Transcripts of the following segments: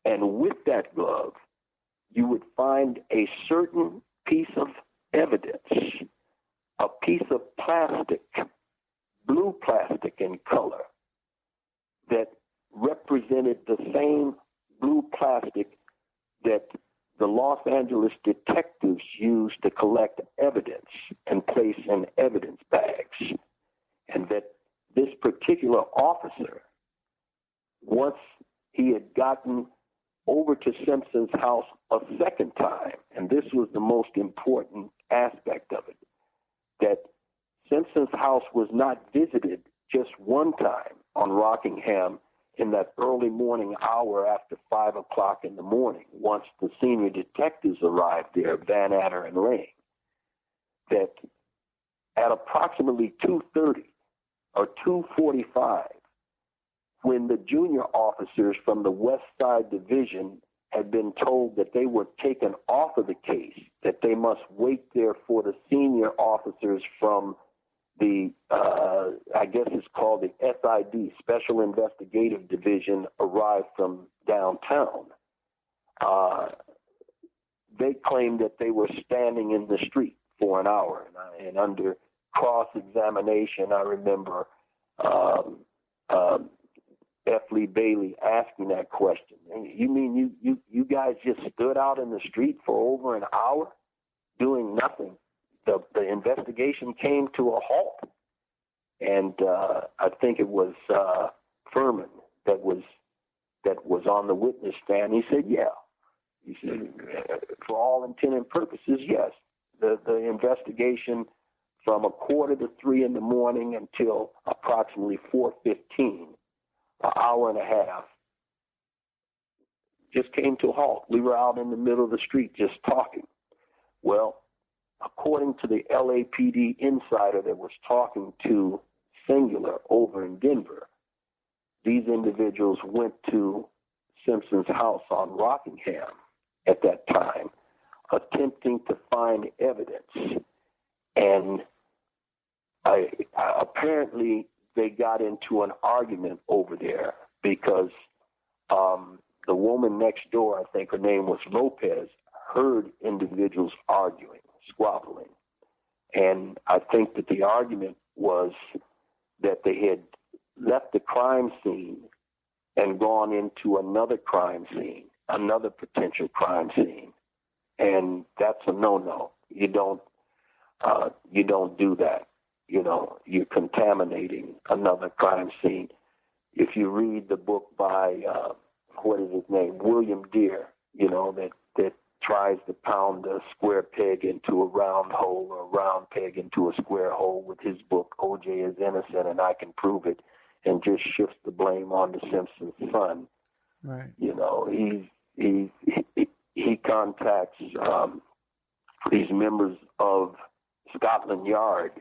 And with that glove, you would find a certain piece of evidence, a piece of plastic, blue plastic in color, that represented the same blue plastic that the Los Angeles detectives used to collect evidence and place in evidence bags. And that this particular officer, once he had gotten over to Simpson's house a second time, and this was the most important aspect of it, that Simpson's house was not visited just one time on Rockingham in that early morning hour after 5 o'clock in the morning, once the senior detectives arrived there, Van Adder and Lane, that at approximately 2:30 or 2:45, when the junior officers from the West Side Division had been told that they were taken off of the case, that they must wait there for the senior officers from the, I guess it's called the SID, Special Investigative Division, arrived from downtown. They claimed that they were standing in the street for an hour. And under cross-examination, I remember F. Lee Bailey asking that question. You mean you guys just stood out in the street for over an hour doing nothing? The investigation came to a halt. And I think it was Furman that was on the witness stand. He said, yeah. He said, for all intent and purposes, yes. The investigation from 2:45 in the morning until approximately 4:15, an hour and a half, just came to a halt. We were out in the middle of the street just talking. Well, according to the LAPD insider that was talking to Singular over in Denver, these individuals went to Simpson's house on Rockingham at that time, attempting to find evidence. And apparently they got into an argument over there because the woman next door, I think her name was Lopez, heard individuals arguing, squabbling. And I think that the argument was that they had left the crime scene and gone into another crime scene, another potential crime scene. And that's a no-no. You don't do that. You know, you're contaminating another crime scene. If you read the book by, what is his name, William Deere, you know, that tries to pound a square peg into a round hole or a round peg into a square hole with his book, O.J. is Innocent and I Can Prove It, and just shifts the blame on the Simpsons' son. Right. You know, he contacts these members of Scotland Yard,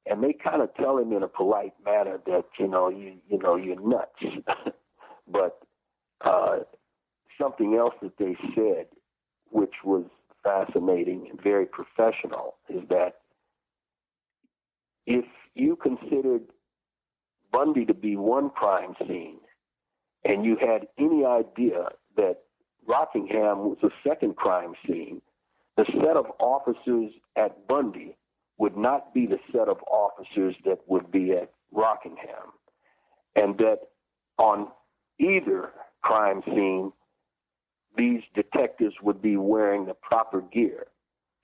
and they kind of tell him in a polite manner that, you're nuts. But something else that they said, which was fascinating and very professional, is that if you considered Bundy to be one crime scene and you had any idea that Rockingham was a second crime scene, the set of officers at Bundy would not be the set of officers that would be at Rockingham. And that on either crime scene, these detectives would be wearing the proper gear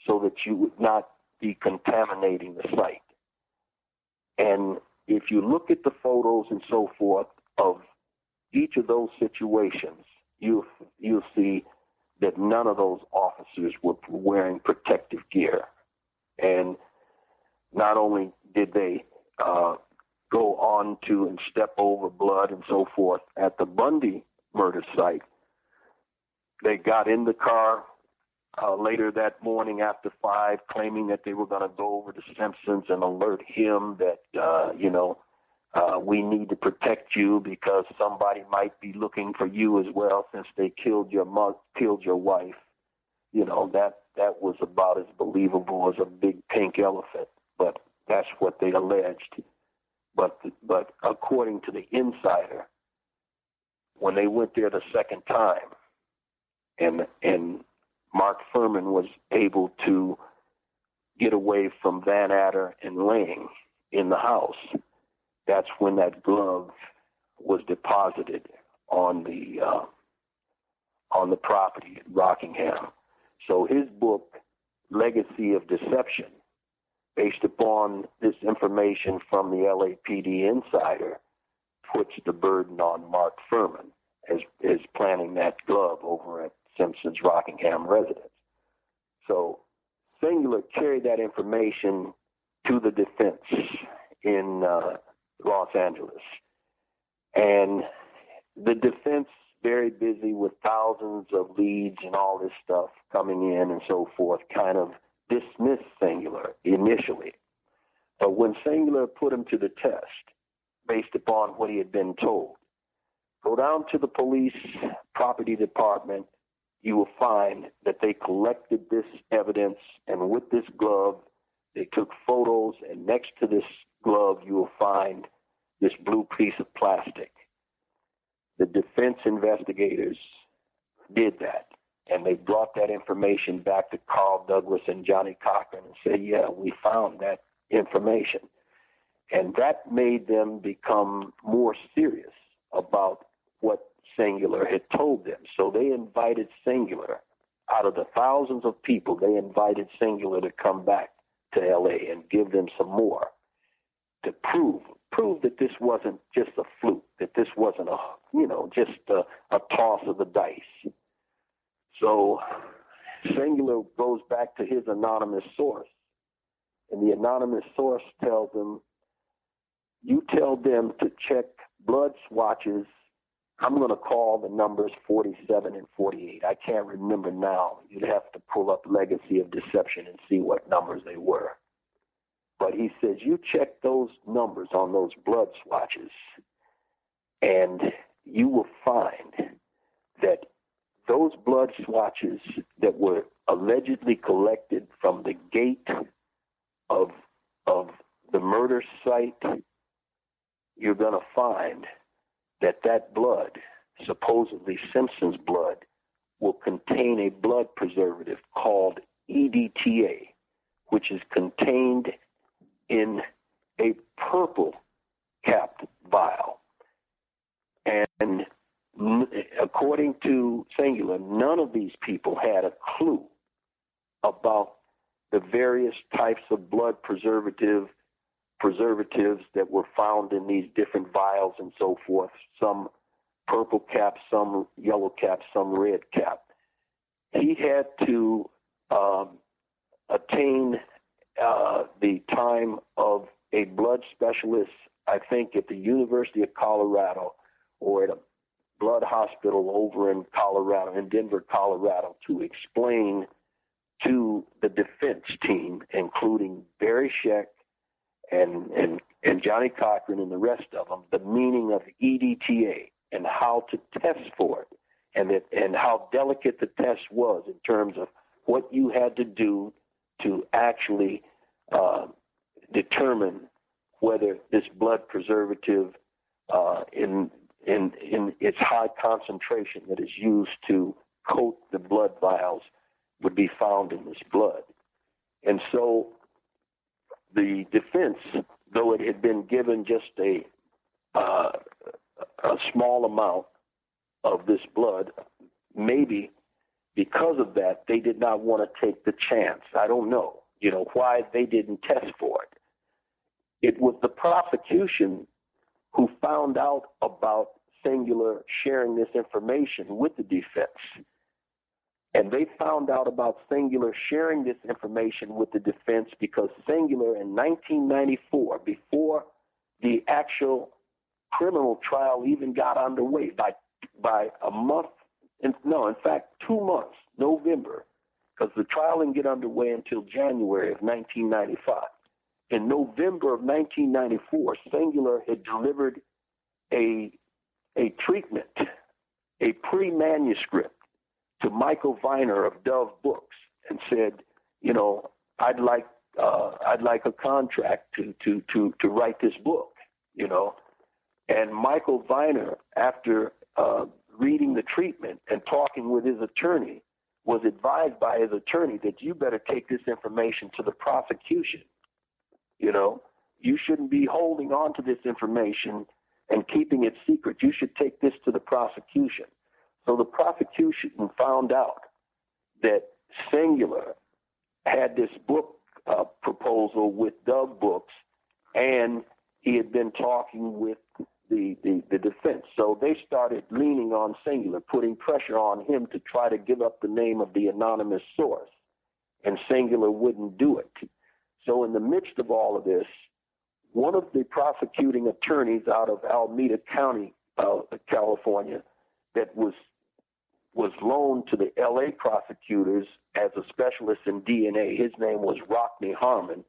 so that you would not be contaminating the site. And if you look at the photos and so forth of each of those situations, you'll see that none of those officers were wearing protective gear. And not only did they go on to and step over blood and so forth at the Bundy murder site, they got in the car later that morning after 5, claiming that they were going to go over to Simpson's and alert him that, we need to protect you because somebody might be looking for you as well since they killed your wife. You know, that was about as believable as a big pink elephant, but that's what they alleged. But according to the insider, when they went there the second time, and Mark Furman was able to get away from Van Adder and Lang in the house. That's when that glove was deposited on the property at Rockingham. So his book, Legacy of Deception, based upon this information from the LAPD insider, puts the burden on Mark Furman as planting that glove over at Simpson's Rockingham residence. So Singular carried that information to the defense in Los Angeles. And the defense, very busy with thousands of leads and all this stuff coming in and so forth, kind of dismissed Singular initially. But when Singular put him to the test, based upon what he had been told, go down to the police property department, you will find that they collected this evidence, and with this glove, they took photos, and next to this glove, you will find this blue piece of plastic. The defense investigators did that, and they brought that information back to Carl Douglas and Johnny Cochran and said, yeah, we found that information. And that made them become more serious about what Singular had told them. So they invited Singular, out of the thousands of people, they invited Singular to come back to LA and give them some more to prove that this wasn't just a fluke, that this wasn't just a toss of the dice. So Singular goes back to his anonymous source, and the anonymous source tells him, you tell them to check blood swatches. I'm going to call the numbers 47 and 48. I can't remember now. You'd have to pull up Legacy of Deception and see what numbers they were. But he says, you check those numbers on those blood swatches, and you will find that those blood swatches that were allegedly collected from the gate of the murder site, you're going to find that blood, supposedly Simpson's blood, will contain a blood preservative called EDTA, which is contained in a purple capped vial. And according to Singular, none of these people had a clue about the various types of blood preservatives that were found in these different vials and so forth, some purple cap, some yellow cap, some red cap. He had to attain the time of a blood specialist, I think at the University of Colorado or at a blood hospital over in Colorado, in Denver, Colorado, to explain to the defense team, including Barry Scheck and Johnny Cochran and the rest of them, the meaning of EDTA and how to test for it, and how delicate the test was in terms of what you had to do to actually determine whether this blood preservative in its high concentration that is used to coat the blood vials would be found in this blood. And so the defense, though it had been given just a small amount of this blood, maybe because of that, they did not want to take the chance. I don't know, why they didn't test for it. It was the prosecution who found out about Singular sharing this information with the defense. And they found out about Singular sharing this information with the defense because Singular in 1994, before the actual criminal trial even got underway, by a month, in fact, 2 months, November, because the trial didn't get underway until January of 1995. In November of 1994, Singular had delivered a treatment, a pre-manuscript to Michael Viner of Dove Books, and said, I'd like a contract to write this book, And Michael Viner, after reading the treatment and talking with his attorney, was advised by his attorney that you better take this information to the prosecution. You know, you shouldn't be holding on to this information and keeping it secret. You should take this to the prosecution. So the prosecution found out that Singular had this book proposal with Dove Books, and he had been talking with the defense. So they started leaning on Singular, putting pressure on him to try to give up the name of the anonymous source, and Singular wouldn't do it. So in the midst of all of this, one of the prosecuting attorneys out of Alameda County, California, that was loaned to the L.A. prosecutors as a specialist in DNA, his name was Rockney Harmon,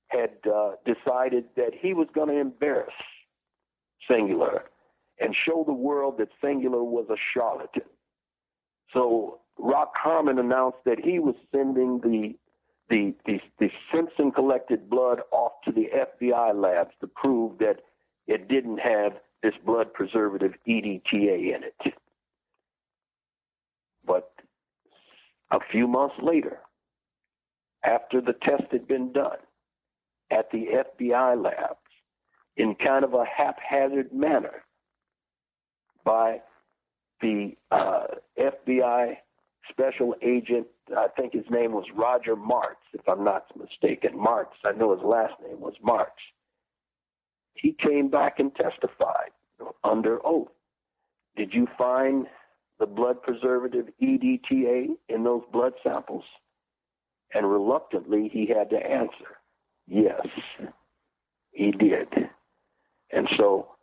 had decided that he was going to embarrass Singular and show the world that Singular was a charlatan. So Rock Harmon announced that he was sending the Simpson-collected blood off to the FBI labs to prove that it didn't have this blood preservative EDTA in it. But a few months later, after the test had been done at the FBI labs, in kind of a haphazard manner by the FBI special agent, I think his name was Roger Martz, if I'm not mistaken. Martz, I know his last name was Martz. He came back and testified under oath. Did you find the blood preservative EDTA in those blood samples? And reluctantly, he had to answer, yes, he did. And so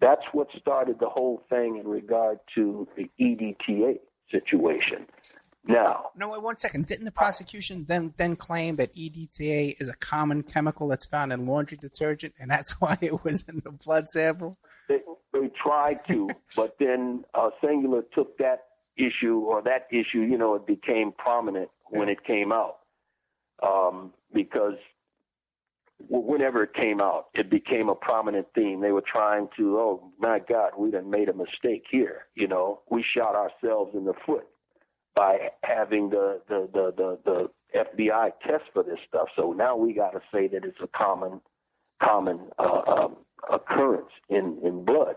that's what started the whole thing in regard to the EDTA situation. Now, no, wait 1 second. Didn't the prosecution then claim that EDTA is a common chemical that's found in laundry detergent, and that's why it was in the blood sample? They tried to, but then Singular took that issue, it became prominent when it came out, because whenever it came out, it became a prominent theme. They were trying to, oh my God, we done made a mistake here. We shot ourselves in the foot by having the FBI test for this stuff. So now we got to say that it's a common occurrence in blood.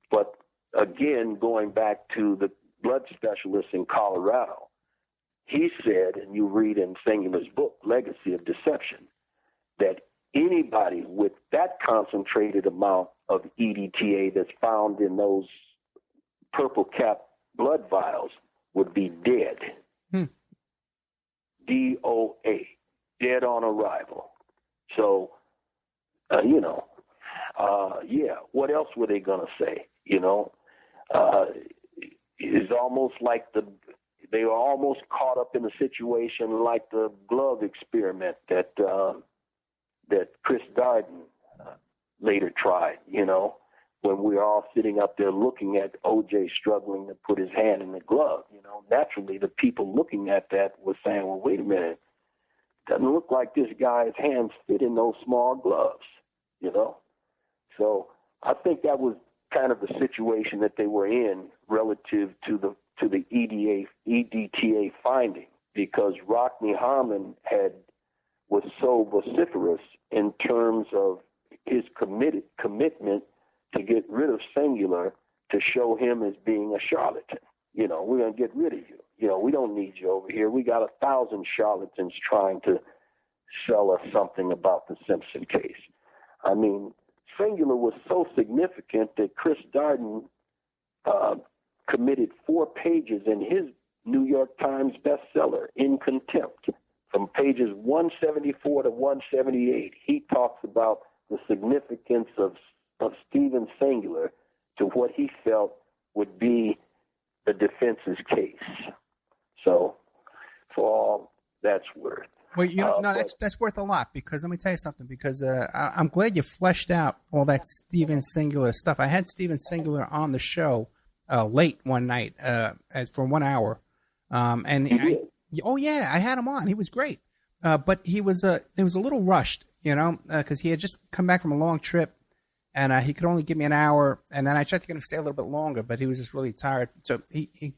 But again, going back to the blood specialist in Colorado, he said, and you read in Singular's book, Legacy of Deception, that anybody with that concentrated amount of EDTA that's found in those purple cap blood vials would be dead. DOA, dead on arrival. So, what else were they going to say? It's almost like they were almost caught up in a situation like the glove experiment that Chris Darden later tried, when we were all sitting up there looking at O.J. struggling to put his hand in the glove. Naturally, the people looking at that were saying, well, wait a minute, doesn't look like this guy's hands fit in those small gloves, So I think that was kind of the situation that they were in relative to the EDTA finding, because Rockney Harmon was so vociferous in terms of his commitment to get rid of Singular, to show him as being a charlatan. We're going to get rid of you. We don't need you over here. We got 1,000 charlatans trying to sell us something about the Simpson case. I mean, Singular was so significant that Chris Darden committed 4 pages in his New York Times bestseller, In Contempt. From pages 174 to 178, he talks about the significance of Stephen Singular to what he felt would be the defense's case. So, for all that's worth. Well, that's worth a lot, because let me tell you something, because I'm glad you fleshed out all that Stephen Singular stuff. I had Stephen Singular on the show late one night for 1 hour. I had him on. He was great. But he was a little rushed, because he had just come back from a long trip. and he could only give me an hour. And then I tried to get him to stay a little bit longer, but he was just really tired. So he